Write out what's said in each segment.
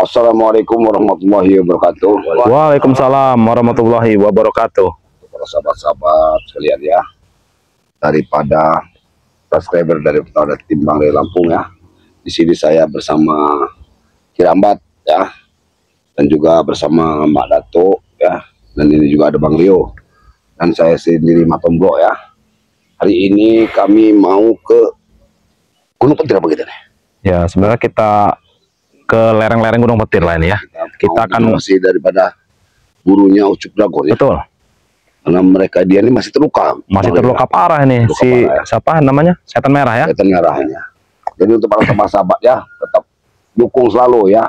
Assalamualaikum warahmatullahi wabarakatuh. Waalaikumsalam warahmatullahi wabarakatuh. Para sahabat-sahabat sekalian ya, daripada subscriber daripada tim Bangre Lampung ya. Di sini saya bersama Kirambat ya, dan juga bersama Mbak Dato ya, dan ini juga ada Bang Rio dan saya sendiri Matomblo ya. Hari ini kami mau ke Gunung Petir apa gitu nih? Ya, sebenarnya kita ke lereng-lereng Gunung Petir lah ini ya. Kita akan masih daripada gurunya Ucup Dragon ya. Betul. Karena dia ini masih terluka. Masih terluka parah ini. Siapa namanya? Setan Merah ya. Setan Merahnya. Jadi untuk para sahabat ya, tetap dukung selalu ya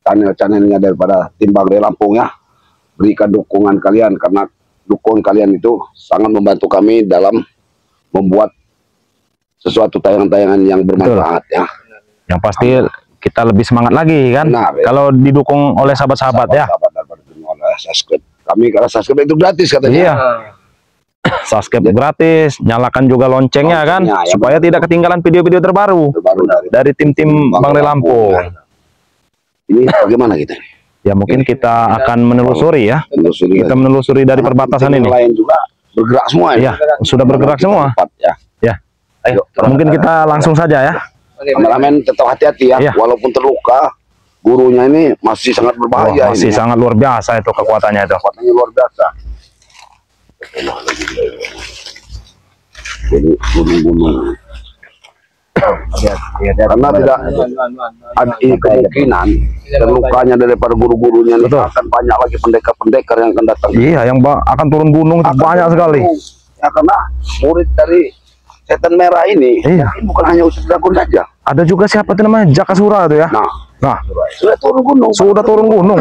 channel-channelnya daripada tim Bangre Lampung ya. Berikan dukungan kalian, karena dukungan kalian itu sangat membantu kami dalam membuat sesuatu tayangan-tayangan yang bermanfaat. Betul. Ya. Yang pasti kita lebih semangat lagi kan. Benar, ya. Kalau didukung oleh sahabat-sahabat ya. Subscribe. Kami karena subscribe itu gratis katanya. Iya. Subscribe gratis, nyalakan juga loncengnya kan, ya, supaya tidak ketinggalan video-video terbaru dari tim-tim Bangre Lampung. Ini bagaimana kita? Ya mungkin kita akan menelusuri ya. Kita menelusuri dari perbatasan ini. Lain juga bergerak semua ya. Sudah bergerak semua. Ya. Ayo, mungkin kita langsung saja ya. Kameramen tetap hati-hati ya, walaupun terluka, gurunya ini masih sangat berbahaya. Masih sangat luar biasa itu kekuatannya itu. Kekuatannya luar biasa. Jadi gunung-gunung. Karena tidak ada kemungkinan terlukanya daripada guru-gurunya ini akan banyak lagi pendekar-pendekar yang akan datang. Iya, yang akan turun gunung itu banyak sekali. Ya karena murid dari Setan Merah ini, bukan hanya Ucup Dragon saja. Ada juga siapa itu namanya? Jakasura itu ya. Nah, sudah turun gunung. Sudah turun gunung.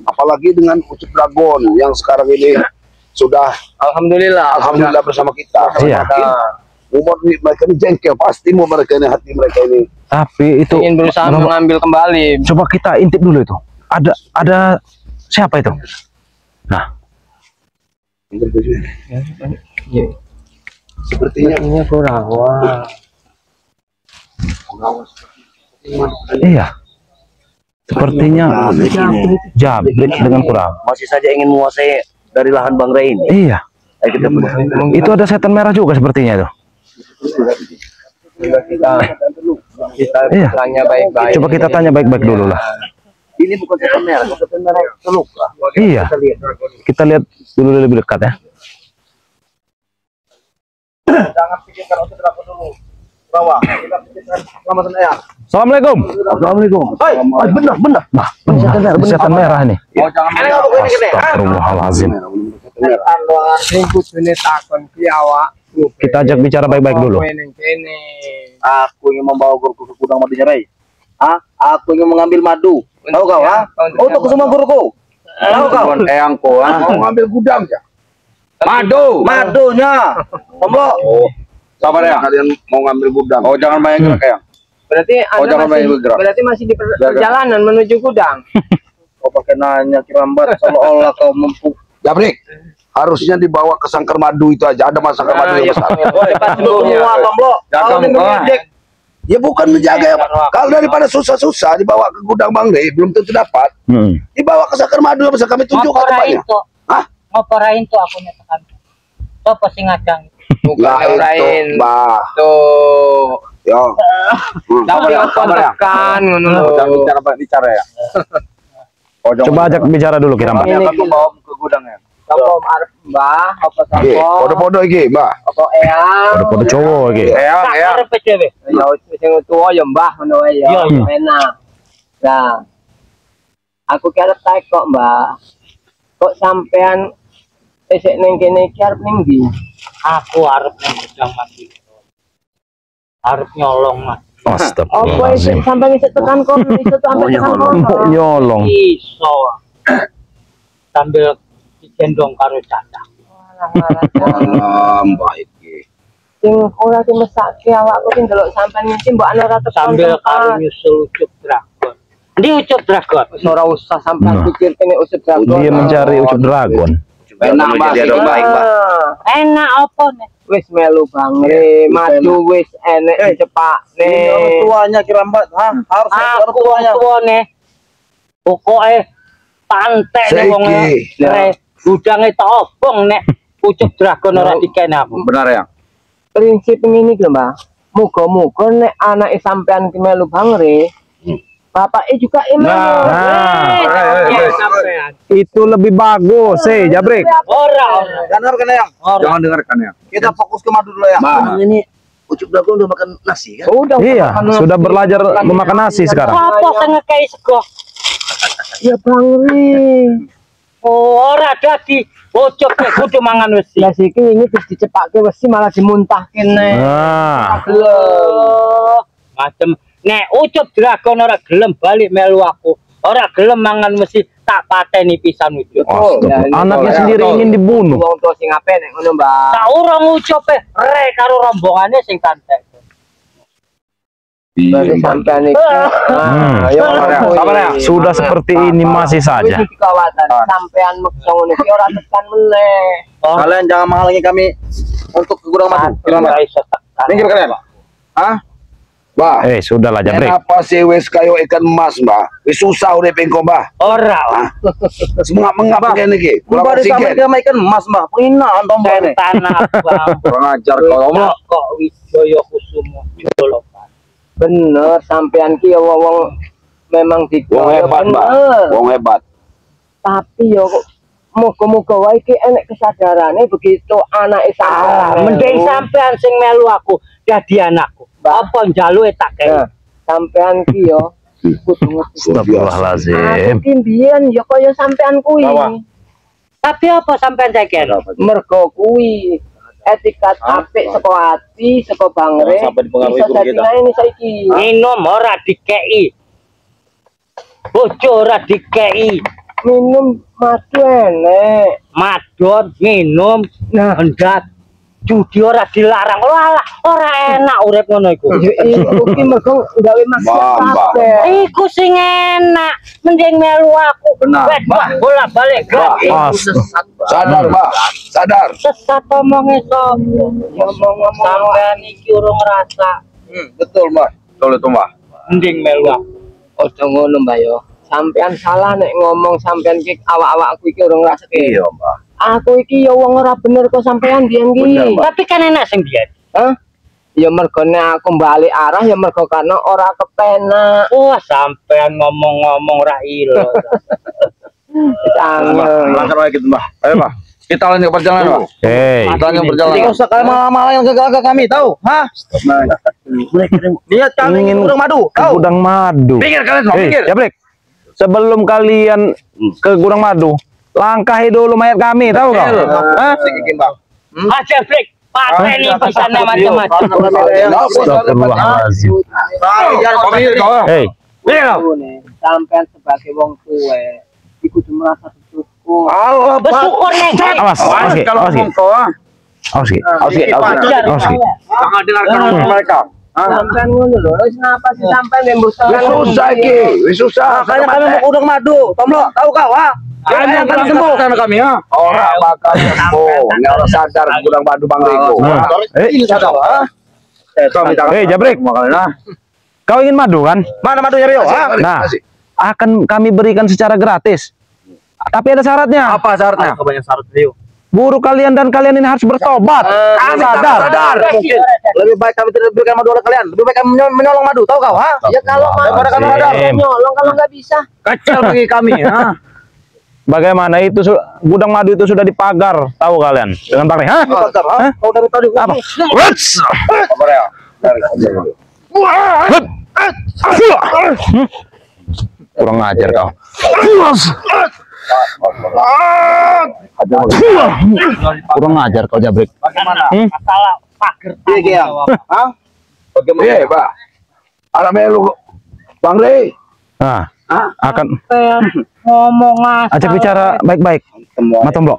Apalagi dengan Ucup Dragon yang sekarang ini sudah alhamdulillah bersama kita. Iya. Umur mereka ini jengkel, pasti mau mereka ini, hati mereka ini. Tapi itu ingin berusaha mengambil kembali. Coba kita intip dulu itu. Ada siapa itu? Nah. Sepertinya Kurawa. Iya. Sepertinya Jabrik dengan Kurawa. Masih saja ingin menguasai dari lahan Bangre ini. Iya. Itu ada Setan Merah juga sepertinya itu. Kita tanya baik-baik. Coba kita tanya baik-baik dulu lah. Ini bukan Setan Merah, Setan Merah terluka. Iya. Kita lihat dulu lebih dekat ya. Jangan pikirkan untuk berapa dulu. Bawah, kita pikirkan keselamatan ayah. Assalamualaikum. Assalamualaikum. Benar. Nah, Setan Merah ini. Oh, jangan Astagfirullahalazim. Kita ajak bicara baik-baik dulu. Aku ingin membawa guruku ke gudang madu nyerai. Aku ingin mengambil madu. Tahu kau? Untuk semua guruku. Tahu kau? Eyangku, mau ngambil gudang ya? Madunya. Tombok. Sabar ya, kalian mau ngambil gudang. Oh, jangan banyak gerak ya. Berarti masih di perjalanan menuju gudang. Kau pakai nanya Kirambat seolah-olah kau mampu. Jabrik, harusnya dibawa ke sangkar madu itu aja. Ada sangkar madu yang besar. Semua Tombok. Kau ini mengejek. Ya bukan menjaga ya, kalau daripada susah-susah dibawa ke gudang Bangre belum tentu dapat. Dibawa ke sangkar madu yang besar, kami tunjukkan tempatnya. Ngoporain tuh aku nyatakan. Tuh pasti ngadang. Ngoporain. Tuh. Yo. Tapi tekan Jangan bicara ya. Coba ajak bicara dulu Kirambat. Ini aku bawa ke gudangnya. Sopo arep Mbah, apa sopo? Podo-podo iki, Mbak. Apa eyang? Podo-podo cowok iki. Eyang. Arep dhewe. Ya sing tuwa ya Mbah ngono wae ya. Enak. Nah. Aku kira tak kok, Mbah. Kok sampean esek ning kene iki arep ning ndi? Aku arep nang gudang mati. Arep nyolong Mas. Astagfirullahaladzim. Apa sampean isuk tekan kok, isuk sampean tekan kok. Nyolong. Iso. Sambil digendong karo caca. Mbak iki. Sing ora dimesake awakku ki ndelok sampean iki mbok ana ora tekan. Sambil karo nyusul Ucup Dragon. Ndi Ucup Dragon? Ora usah sampean pikir kene Ucup Dragon. Dia mencari Ucup Dragon. Enak baik, Mbak. Enak apa nih? Wis melu Bangre, madu wis enek dicepakne. Orang tuanya Kirambat, harus orang tuanya. Tuane Pokoknya pantai nih wong udange tak obong nek pucuk dragon ora dikene aku. Benar ya. Prinsip ini lho, Mbah. Muga-muga nek anake sampean ki melu Bangre, bapaknya juga imam. Itu lebih bagus, Jabrik. Ora. Benar kan ya? Jangan dengarkan ya. Kita fokus ke madu dulu ya. Ini pucuk dragon udah makan nasi kan? Iya, sudah belajar memakan nasi sekarang. Apa sing ngekei sego? Ya Bangre. Ora dadi bocok kudu mangan wesi. Lah siki ini wis dicepake wesi malah dimuntahke nek. Nah, Macem nek ucup dragon ora gelem balik melu aku. Ora gelem mangan wesi tak pateni pisan ucup. anaknya sendiri ingin dibunuh. Wong tuwa sing apik nek ngono, Mbah. Tak urung ucupe re karo rombongane sing tantek. Bagi sampean iki. Sabar ya. Sudah seperti ini masih saja. Iki kawatan sampean meksa ngono iki ora tekan meneh. Kalian jangan menghalangi kami untuk ke gudang madu. Minggir kalian. Hah? Mbah, Sudahlah Jabrik. kenapa sih wis kayo ikan emas, Mbah? Wis susah urip engko, Mbah. Ora. Mengapa kene iki? Kurang Kurang oksigen. sampai ikan emas, Mbak. Penghinaan tombol Tanah Bang. Kurang ajar kau. Kok Wisjaya Kusumo Jolokan. Bener, sampean ki ya wong memang Wong hebat, Mbah. Wong hebat. Tapi yo muga-muga wae ki enek kesadarane begitu anake sampean. Mending sampean sing melu aku dadi anakku. Apa njaluke tak kei. Sampean ki yo kudu ngerti. Astagfirullahaladzim. Aku ki mbiyen ya kaya sampean kuwi. Tapi apa sampean saiki? Mergo kuwi etikat apik saka ati, saka Bangre. Iso dadi ngene saiki. Minum ora dikei. Bojo ora dikei. Minum madu enek. Madon minum hendak judi ora dilarang. Ora enak urip ngono iku. Iku ki mergo gawe maksiat kabeh. Iku sing enak. Mending melu aku. Benar. Bola balik gratis. Sadar, Mbah. Sadar. Sesat omonge sapa? Ngomong-ngomong sampean iki urung ngrasa. Betul, Mbak. Betul itu, Mbak. Mending melu aku. Ojo ngono, Mbak yo. Sampean salah nek ngomong sampean ki awak-awakku iki urung ngrasake. Iya, Mbah. Aku iki ya wong ora bener kok sampean biyen ki. Tapi kan enak sing biyen. Hah? Ya mergo nek aku balik arah ya mergo karena ora kepenak. Wah, sampean ngomong-ngomong ra ilo. Angel. Langkah lagi gitu, Mbak. Ayo, Mbak. Kita lanjut ke perjalanan, Mbak. Kita lanjut perjalanan. Tidak usah kalian malah yang gagal kami, tahu? Hah? Niat kami ingin gudang madu, tahu? Gudang madu. Pikir kalian, Mbak. Pikir. Jabrik. Sebelum kalian ke gudang madu, langkahi dulu mayat kami, tahu kau? Hah? Aja break. Pateni pisannya macam-macam. Astagfirullahaladzim. Hei, Sampean sebagai wong tuwa iku kudu merasa bersyukur. Allah, Bersyukur nih. awas, kalau engkau, awas, jangan dengarkan mereka. Sampean ngono lho, wis napa sih sampean yang mbok Wis susah iki, wis susah. Makanya kami mau gudang madu, Tomlo, tahu kau, ha? Kami akan sembuh sana kami, ha? Ora bakal sembuh. Nek ora sadar gudang madu Bang Riko. Hei, Jabrik. Kau ingin madu kan? Mana madunya, Rio? Ha? Nah, akan kami berikan secara gratis. Tapi ada syaratnya. Apa syaratnya? Kebanyakan syarat Rio. Guru kalian dan kalian ini harus bertobat. Kami sadar. Mungkin lebih baik kami tidak berikan madu oleh kalian. Lebih baik kami menyolong madu, tahu kau, ha? ya kalau mau kami sadar. nyolong kalau nggak bisa. Kecil bagi kami, ha? Bagaimana itu gudang madu itu sudah dipagar, tahu kalian? Dengan pakai, hah? Kau dari tadi Apa? Wets! Kurang ajar kau. Kurang ajar kau, Jabrik. Bagaimana? Masalah pager. Iya, ha? Bagaimana? Iya, Pak. Ala melu Bang Rey. Nah, akan Ngomong ajak bicara baik-baik. Matomblo.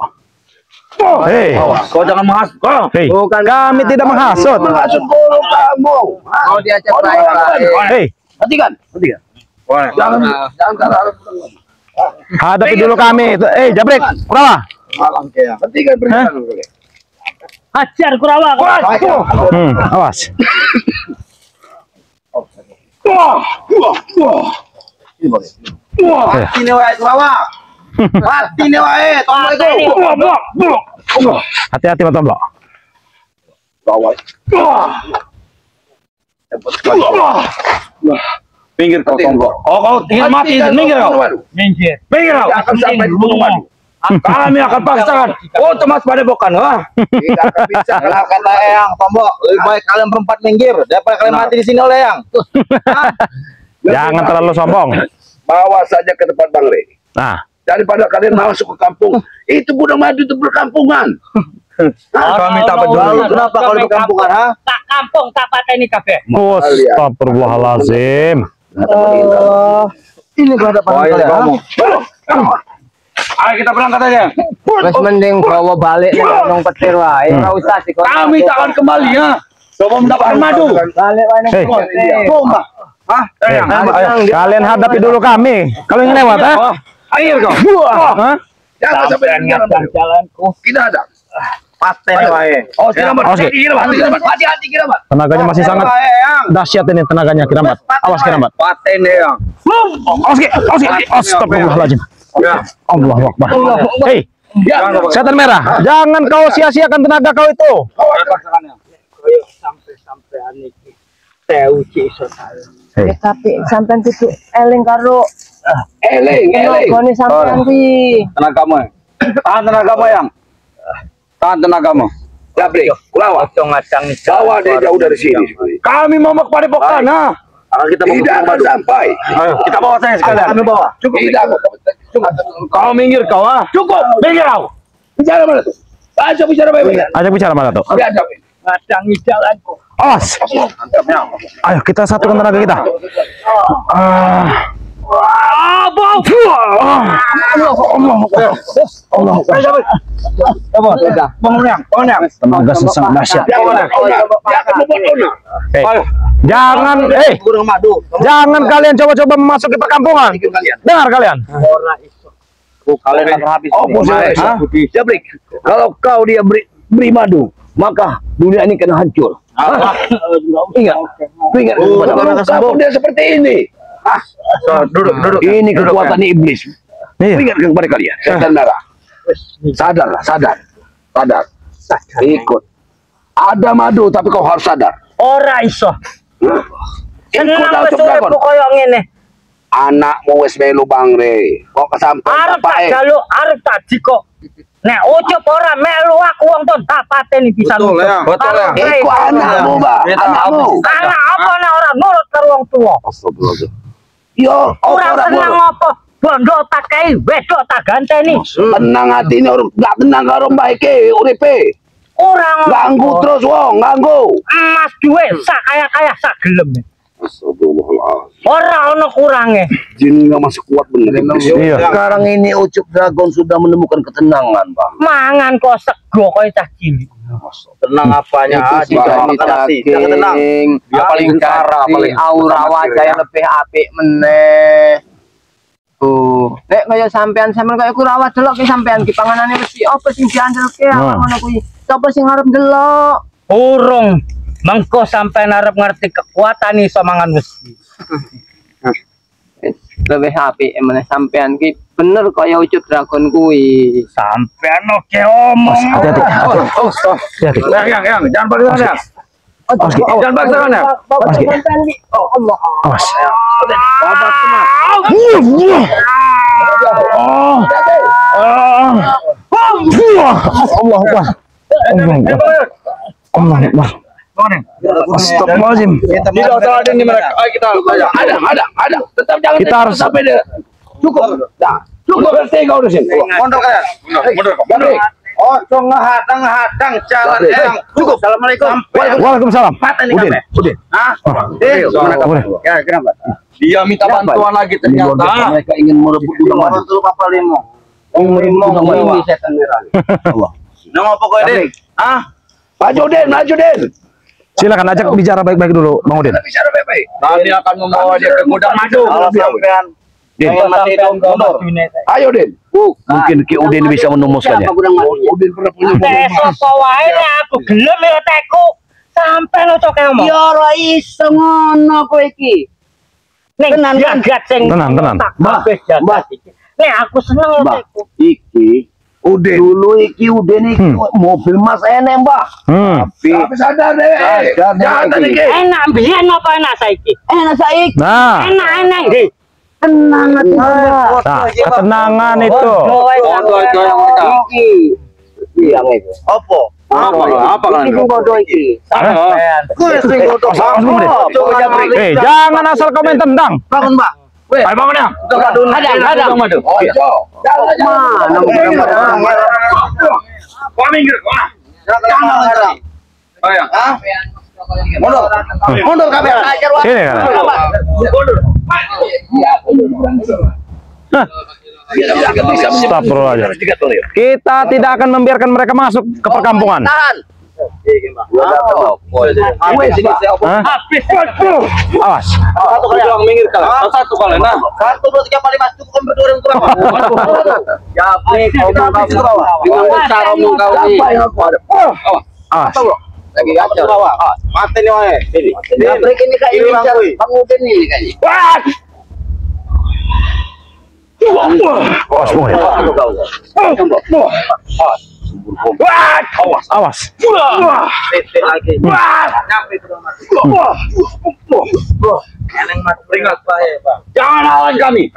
Hei, Kau jangan menghasut. Kau. hei, kami tidak menghasut. Menghasut guru kamu. Mau diajak baik-baik. Hei, Hentikan. Jangan karena hadapi dulu kami. Jabrik, Kurawa. malang kayak. Hentikan perintah dulu. Hajar Kurawa. Awas. Wah. Mati nih wae Sarawak. Mati nih wae, tombol itu. Hati-hati Mas Tomblo. Bawah. Pinggir kau Tomblo. Oh, kau tinggal mati, minggir kau. Minggir. Minggir kau. Akan sampai di Gunung Madu. Kami akan paksakan. Oh, Mas pada bukan, wah. Tidak akan bisa. Kalau kata Eyang, Tombok, lebih baik kalian berempat minggir daripada kalian mati di sini oleh Eyang. Jangan terlalu sombong. Bawa saja ke tempat Bang Rey. Nah, Daripada kalian masuk ke kampung, itu Gunung Madu itu berkampungan. Kami tak peduli. Kenapa kalau di kampungan, ha? Tak kampung, tak pateni kabeh. astagfirullahalazim. Ini kehadapan kalian. Ayo kita berangkat aja. Wes mending bawa balik nang gunung petir wae. Ora usah sih kok. Kami tak akan kembali ya. Coba mendapatkan madu. Balik wae nang Hei. gunung petir. Bomba. Hah? Eyang, Ayo, kalian hadapi dulu kami. Kalau ingin lewat, ha? ayo kau. Hah? Jangan sampai di jalan Madu. Jalanku. Tidak ada. Paten wae. Oh, Kiramat. Oke. Hati-hati Kiramat. Tenaganya masih sangat Eyang. dahsyat ini tenaganya Kiramat. Awas Kiramat. Paten Eyang. Awas. Astagfirullahalazim. Ya. Allahu Akbar. Hei, setan merah, jangan kau sia-siakan tenaga kau itu. Koyo sampai-sampai iki. Teu iso tahu. Hei, Tapi sampean kudu eling karo Eling. tenagane sampean kuwi. Tenagamu. Tahan tenagamu, Yang. Tahan tenagamu. Labrik, kulawa. Ojo ngadang nih. Bawa dia jauh dari sini. Kami mau ke Padepokan, ha? Kita Tidak akan sampai. Ayo, kita bawa saya sekalian. Kami bawa. Cukup. Tidak. Kau minggir kau, ha? Cukup. Minggir kau. Bicara mana tuh? Ayo bicara baik-baik. ajak bicara mana tuh? Biasa. Ngadang nih jalanku. Awas. Ayo kita satukan tenaga kita. Tenaga sangat dahsyat. Jangan, Gunung Madu. jangan kalian coba-coba memasuki perkampungan. Dengar kalian. Ora iso. Kalian akan habis. Oh, Jabrik, kalau kau dia beri madu, maka dunia ini kena hancur. Ingat, kalau dia seperti ini. Duduk. Ini kekuatan iblis. Iya. Ingat kepada kalian, setan darah. Sadar. Ikut. Ada madu, tapi kau harus sadar. Ora iso. Ikut Senang wis untuk uripku koyo ngene. anakmu wis melu Bang Rey. Kok kesampean Arep tak jaluk, arep tak jiko. Nek ucup ora melu aku wong ton tak pateni pisan. Betul, ya. Betul, ya. Iku anakmu, Mbak. Anakmu. Anak apa nek ora nurut karo wong tuwa. Astagfirullah. Yo, Ora seneng apa? Bondo tak kei, wedok tak ganteni. tenang hati ini orang gak tenang karo Mbak iki uripe. Ora Ganggu terus wong, ganggu. emas duwe sak kaya-kaya sak gelem. Astagfirullahaladzim. Ora ono kurange. Jin nggak masih kuat bener. Iya. Sekarang ini Ucup Dragon sudah menemukan ketenangan, Bang. Mangan kok sego koyo cah cilik. Tenang apanya? Itu Jangan makan nasi. Jangan tenang. Dia paling cara, paling aura wajah yang lebih apik meneh. Tuh, nek kaya sampean kaya Kurawa delok ki sampean ki panganane mesti apa sing diandelke ngono kuwi. Sapa sing arep delok? Urung. Mengko sampai arep ngerti kekuatan iso mangan wesi. Lebih apik meneh sampean ki bener kaya Ucup Dragon kuwi. Sampean oke omong. Hati-hati. Yang, jangan paksakan ya. Jangan paksakan ya. Sampean ki oh Allah. Awas. Babat semua. Allah Akbar. Allah Akbar. Astagfirullahaladzim. Tidak usah ada di mereka. Ayo kita Ada. Tetap jangan Kita harus sampai dia. Cukup. Nah, cukup berarti kau di sini. mundur kalian. Mundur. Bang Rey. Oh, ngehadang jalan yang cukup. Assalamualaikum. Waalaikumsalam. Udin. Hah? Boleh. Ya, kenapa? Dia minta bantuan lagi ternyata. Mereka ingin merebut Gunung Madu. Bantu Papa Limo. Ini setan merah. Nama pokoknya deh. Hah? Maju Den. Silakan ajak bicara baik-baik dulu, Bang Udin. Bicara baik-baik. Kami akan membawa dia ke gudang madu. Kalau sampean jangan mati dong mundur. Ayo Den. Mungkin Ki Udin bisa menumuskannya. Udin pernah punya Sapa wae aku gelem ya teku. Sampai lo cok ngomong. Ya ora iso ngono kowe iki. Ning jagat sing Tenang. Mbah, nek aku seneng Mbah, iku. iki udah dulu iki udah nih mobil Mas enek Mbah. Tapi sadar deh. Jangan iki. Enak biyen apa enak saiki? Enak saiki. Nah, Enak nggih. Tenang hati Mbah. nah, ketenangan itu. Iki. Yang itu. Apa? Apa kan? Iki bodoh iki. Sampean. Kowe sing foto. Coba jabrik. Jangan asal komen tendang. Bangun, Mbak. Ayo bangun ya. Ada. Madu. Mana Minggir. Jangan. Ayo. Mundur kamera. Sini kan. Astagfirullahaladzim. Kita tidak akan membiarkan mereka masuk ke perkampungan. Habis. Awas. Satu kali yang minggir kali. Satu kali. Nah, 1 2 3 4 5 cukup kan berdua orang kurang. Ya, dengan cara mengkau ini. Awas. Lagi aja. Mati nih wae. Jabrik ini kayak ini Bang Udin ini kayaknya. Awas, Bung. Awas. Titik lagi. Nyampe ke rumah. Eleng mat peringat bae, Bang. Jangan lawan kami.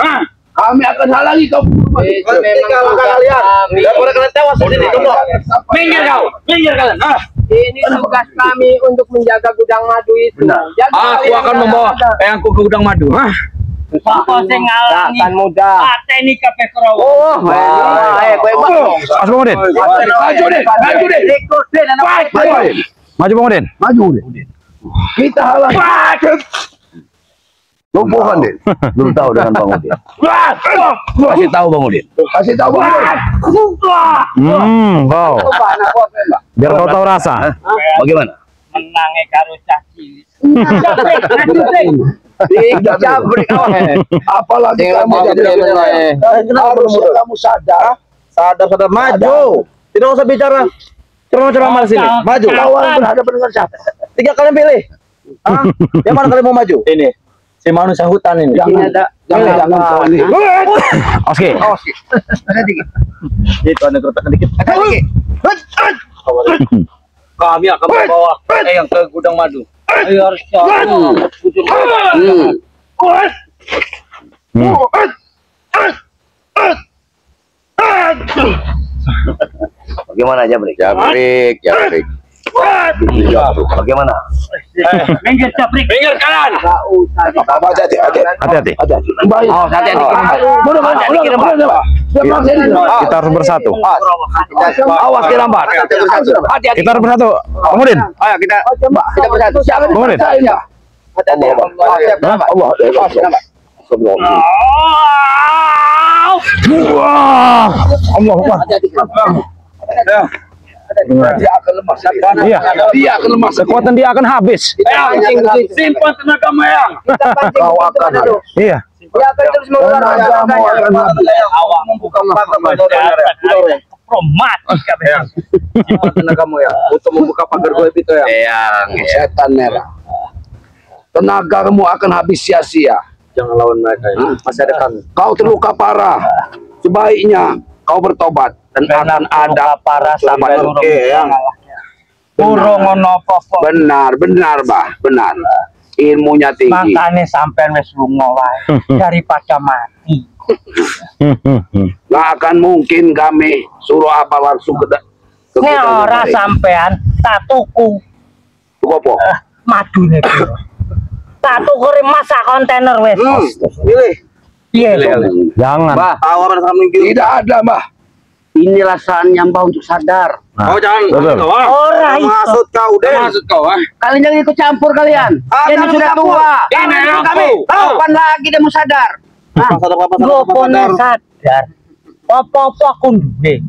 Kami akan halangi kau. Memang kalian. Daripada kalian tewas di sini, goblok. Minggir kau. Minggir kalian. Ini tugas kami untuk menjaga gudang madu itu. Aku akan membawa eyangku ke gudang madu. Apa sing ngalangi? Akan mudah. Pateni kabeh Kurawa. Awas, Bung Udin. Maju, Bung Udin. Kita halangi. Lumpuhkan deh. Belum tahu dengan Bang Udin. Kasih tahu Bang Udin. Kau. Biar kau tahu rasa. Bagaimana? Menange karo cah cilik. Jabrik. Apalagi kamu kamu sadar. Sadar maju. Tidak usah bicara ceramah-ceramah sini. Maju. Lawan berhadapan dengan siapa? 3 kalian pilih. Yang mana kalian mau maju? Ini. Si manusia hutan ini. Jangan kau ini. Oke. Itu ada keretakan dikit. Kami akan membawa yang ke gudang madu. Ayo harus jauh. Bagaimana Jabrik? Jabrik. Bagaimana? Minggir Jabrik. Minggir kanan. Apa hati-hati. Baik. Kita harus bersatu. Awas dirambat. Kita harus bersatu. Bung Udin. Ayo kita bersatu. Bung Udin. Wah. Allah. Dia akan lemas. Iya. Dia akan lemas. Kekuatan dia akan habis. Simpan tenaga mayang. Kau akan habis. Iya. Dia akan terus mengulang Tenagamu akan habis. Awak membuka pagar Mati kabeh. Simpan tenagamu ya untuk membuka pagar gue itu ya. Yang setan merah. Tenagamu akan habis sia-sia. Jangan lawan mereka ini. Masih ada kami. Kau terluka parah. Sebaiknya kau bertobat dan akan ada para tobat. Burung ngono apa-apa. Benar, Bah. Benar. Ilmunya tinggi. Makane sampean wis lunga wae daripada mati. Nggak akan mungkin kami suruh apa langsung ke Nek ora sampean tak tuku Tuku apa? madune. Tak tuku masak kontainer wis. Pilih. Piye? Jangan. Mbah, tawaran kami Tidak ada, Mbah. Inilah saatnya Mbah untuk sadar. Kau jangan betul. Ora maksud kau deh. Maksud kau Kalian jangan ikut campur kalian. Ini sudah tua. Ini Kami kapan lagi dia mau sadar? Gopone sadar. Apa-apa aku duwe.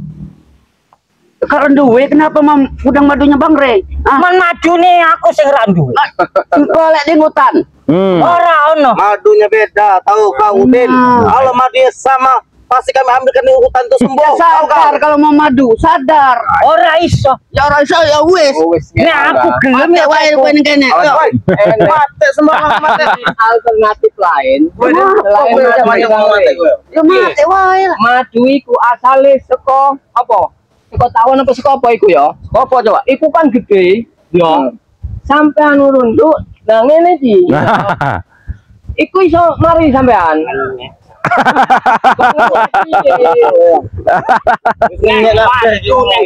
Kalau duwe kenapa gudang madunya Bang Rey? Men madune aku sing ra duwe. Golek di hutan. Ora ono. Madunya beda, tahu kau Udin. Kalau madunya sama pasti kami ambilkan di hutan itu sembuh. Sadar kalau mau madu, sadar. Ora iso. Ya ora iso ya wis. Nek aku gelem ya wae kowe kene. Mate semua mate. Alternatif lain. Ya mate wae. Madu iku asale saka apa? Saka tawon apa saka apa iku ya? Apa coba? Iku kan gede ya. Sampean nurunduk. Nah ngene iki. Iku iso mari sampean.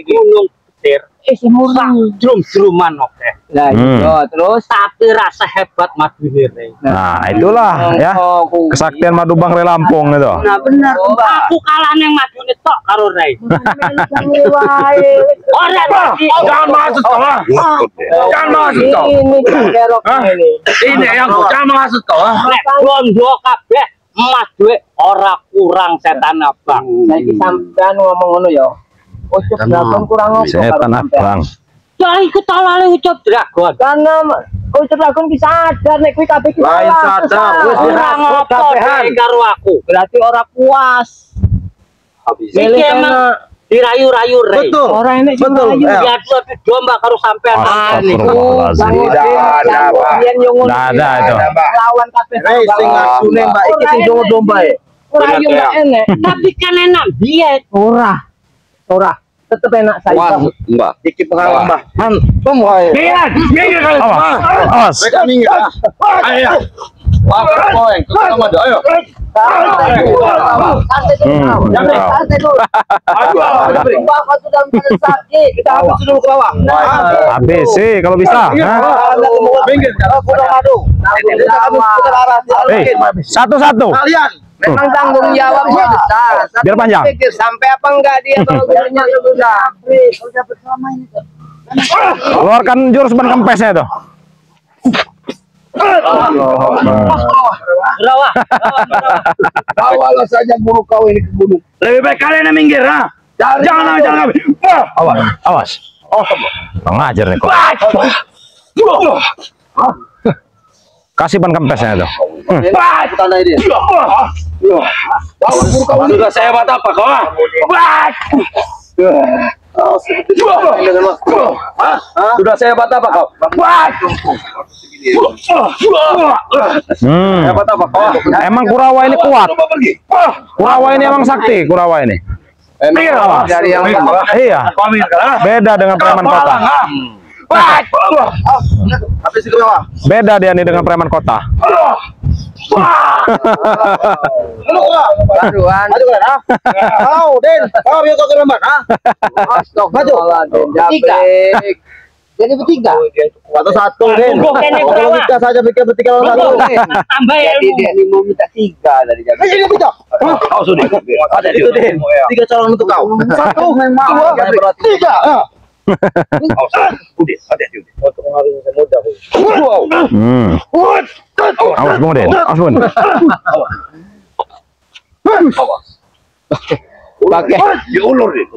Gunung petir. Drum-druman oke. Nah, iya terus Tapi rasa hebat madu hire. Nah, itulah ya kesaktian madu Bangre Lampung itu. Nah bener Aku kalah nang madune tok karo Rai. Ora Jangan masuk kau. Jangan masuk kau. Ini kerok ini. Ini yang jangan masuk kau. nek bondo kabeh madu ora kurang setan abang. Saiki sampean ngomong ngono ya. Ucup dragon kurang apa Setan abang. Ya iku talale ucup dragon. Karena ucup dragon ki sadar nek kuwi kabeh ki Lain sadar, wis Kurang apa bae karo aku. berarti ora puas. Iki Milih emang dirayu-rayu Rai. Betul. Ora enek sing Betul. rayu. Ya adu domba karo sampean. Astagfirullahaladzim. Nggak ada itu. Lawan kabeh. Hei, sing ngasune Mbak iki sing dongo domba e. Rayu mbak enek. Tapi kan enak biyen. Ora. Tetep enak saya. Mbak. Iki pengalaman Mbah. Kom wae. Minggir kali. Awas. Mereka minggir. Ayo. Wah, kowe, ketemu ada. Ayo. Santai dulu. Mbak kau sudah sakit. Kita habis dulu ke bawah. Habis sih kalau bisa. Minggir. Kurang madu. Kita habis putar arah. Satu-satu. Kalian. Memang tanggung jawabnya besar. Biar panjang. Pikir sampai apa enggak dia kalau gurunya sudah. Udah bersama ini tuh. Keluarkan jurus ban kempesnya itu. Rawa. Bawalah saja guru kau ini ke gunung. Lebih baik kalian yang minggir, ha? Jangan. Awas. Bang ngajar nih kok. Kasih ban kempesnya itu. Tanda ini. Sudah saya hebat apa kau? Sudah saya hebat apa kau? Hebat apa kau? Emang Kurawa ini kuat. Kurawa ini emang sakti. Kurawa ini. Dari yang Iya. Beda dengan preman kota. Habis itu bawah. Beda dia nih dengan preman kota. baruan. Maju kalian, ha? Kau, Den. Kau yuk kau ke lembar, ha? Astagfirullahaladzim. Bertiga. Jabrik. Jadi bertiga. Atau satu, Den. Tunggu, kene Kalau bawah. kita saja bikin bertiga lawan satu. Tambah ya. Jadi dia ini mau minta 3 dari Jabrik. Ayo kita. Kau sudah. Ada Itu, Den. 3 calon untuk kau. 1, 2, 3. Udah, ada juga. Untuk mengaruhi semudah. Awas Bung Den. Awas Bung.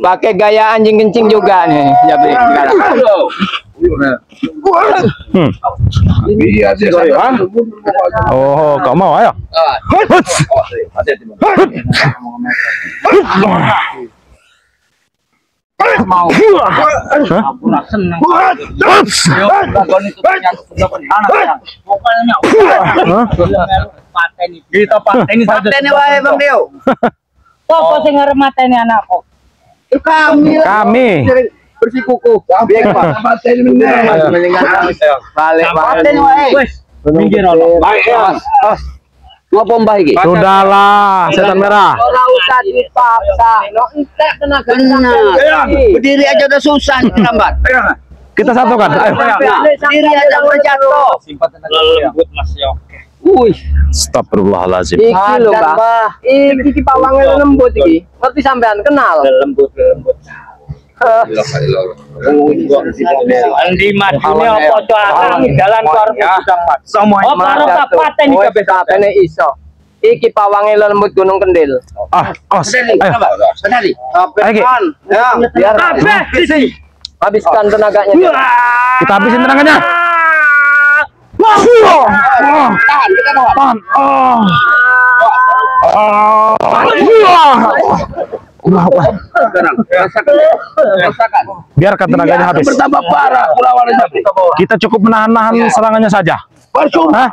Pakai gaya anjing kencing juga nih Jabrik. Iya, dia Oh, kau mau ayo. Mau. Aku nak seneng. Dragon itu ternyata sudah beranak yang. Pokoknya pateni. Kita pateni saja. Patene wae Bang Dio. Apa sing ngarep mateni anakku? Kami. Bersih kuku. Biar Pak. Balik Pateni wae. Wes. Minggir ono. Baik ya. Ngapa Mbah iki? Sudahlah, setan merah. Ora usah dipaksa. No entek tenaga sampean. Berdiri aja udah susah, lambat. Kita satukan. Ayo. Berdiri aja udah jatuh. Lembut Mas yo. Wih, Astagfirullahaladzim. iki lho, Mbah. Iki pawangnya lembut iki. Ngerti sampean kenal? Lembut. Andi madune apa coakan dalan karo gudang mat. Semuanya Apa ora pateni kabeh Patene iso. Iki pawangnya lembut Gunung Kendil. Awas. Ayo. Sadari. Ayo, Ki. Ya, Biar kabeh sisi. habiskan tenaganya. Kita habisin tenaganya. tahan, kita tahan. Tahan. Rasakan. Biarkan tenaganya habis. Bertambah parah lawan sapi. Kita cukup menahan-nahan serangannya saja. Hah?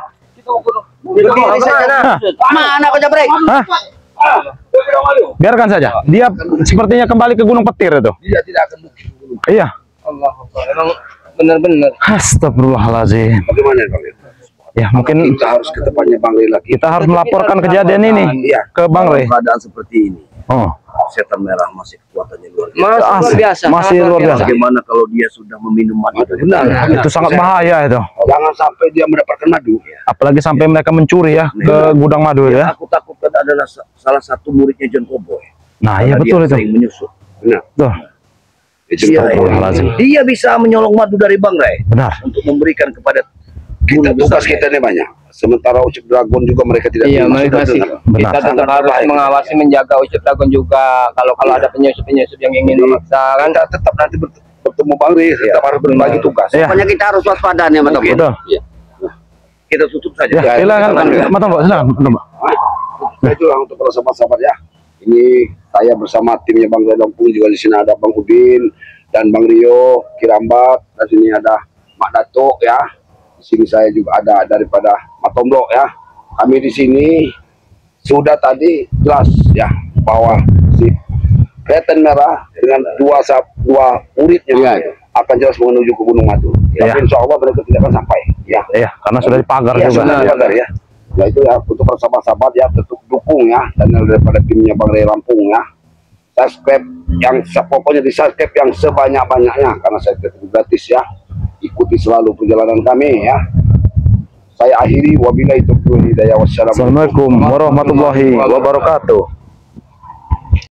Berdiri sana. Mana kau Jabrek? Hah? Biarkan saja. Dia sepertinya kembali ke Gunung Petir itu. Dia tidak akan mungkin. Iya. Allah, emang benar-benar. Astagfirullahaladzim. Bagaimana kalian? Ya mungkin Kita harus ke tempatnya Bang Rey lagi. kita harus melaporkan kejadian ini Iya. ke Bang Rey. Keadaan seperti ini. Oh, Setan merah masih kekuatannya luar biasa. Luar biasa. masih sangat luar biasa. Bagaimana kalau dia sudah meminum madu dari Benar, itu sangat bahaya itu. Jangan sampai dia mendapatkan madu. Apalagi sampai mereka mencuri ya ke gudang madu ya. Aku takutkan adalah salah satu muridnya John Cowboy. Nah, iya Karena betul dia itu. sering menyusup. Benar. Tuh, Astagfirullahaladzim. Dia bisa menyolong madu dari Bang Rey benar. untuk memberikan kepada kita. Tugas kita ini banyak. Sementara Ucup Dragon juga mereka tidak Iya, terima, mereka sudah masih. dengar. Benar. Kita tetap harus mengawasi, menjaga Ucup Dragon juga. Kalau ada penyusup-penyusup yang ingin memaksa kan. Kita tetap nanti bertemu Bang Rey, tetap harus berbagi tugas. Iya. Pokoknya kita harus waspada nih, Mas. Betul. Kita tutup saja. Ya, silakan. Betul, Mbak. Silakan, betul, Mbak. Nah, itulah untuk para sahabat-sahabat ya. Ini saya bersama timnya Bang Rey Lampung, juga di sini ada Bang Udin dan Bang Rio Kirambat. Dan sini ada Mak Dato ya. Di sini saya juga ada daripada Matondo ya. Kami di sini sudah tadi jelas ya bahwa si Setan merah dengan dua muridnya akan jelas menuju ke Gunung Madu. Ya, Ya. insya Allah mereka tidak akan sampai. Ya. Iya, karena sudah dipagar Ya, juga. sudah dipagar ya. Ya itu ya untuk para sahabat-sahabat ya, tetap dukung ya, dan daripada timnya Bang Rey Lampung ya. Subscribe yang pokoknya di subscribe yang sebanyak-banyaknya karena subscribe itu gratis ya. Ikuti selalu perjalanan kami ya. Saya akhiri wabillahi taufiq wal hidayah. Wassalamualaikum Assalamualaikum warahmatullahi wabarakatuh.